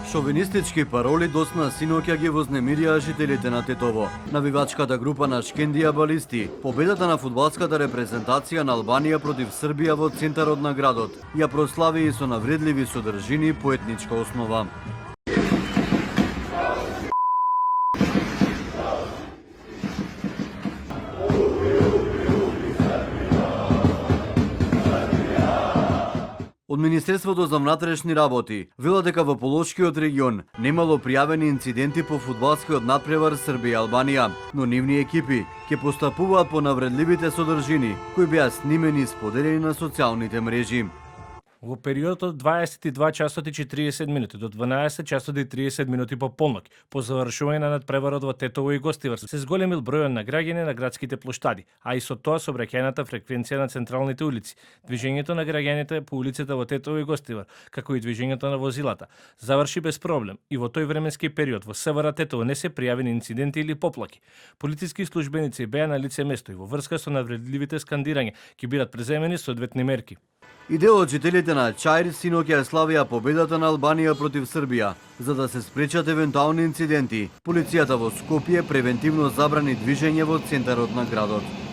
Шовинистички пароли досна синоќа ги вознемирија жителите на Тетово. Навивачката група на Шкендија Балисти победата на фудбалската репрезентација на Албанија против Србија во центарот на градот ја прослави и со навредливи содржини по етничка основа. Од Министерството за внатрешни работи велат дека во Полошкиот регион немало пријавени инциденти по фудбалскиот надпревар Србија-Албанија, но нивни екипи ќе постапуваат по навредливите содржини кои беа снимени и споделени на социјалните мрежи. Во периодот од 22 часот и 40 минути до 12 часот и 30 минути по полноќ, по завршување на надпреварот во Тетово и Гостивар, се зголемил бројот на граѓани на градските плоштади, а и со тоа сообраќајната фреквенција на централните улици, движењето на граѓаните по улиците во Тетово и Гостивар, како и движењето на возилата, заврши без проблем и во тој временски период во СВР Тетово не се пријавени инциденти или поплаки. Полициски службеници беа на лице место и во врска со навредливите скандирања ќе бидат преземени соодветни мерки. И дел од жителите на Чаир синоќа славија победата на Албанија против Србија. За да се спречат евентуални инциденти, полицијата во Скопје превентивно забрани движење во центарот на градот.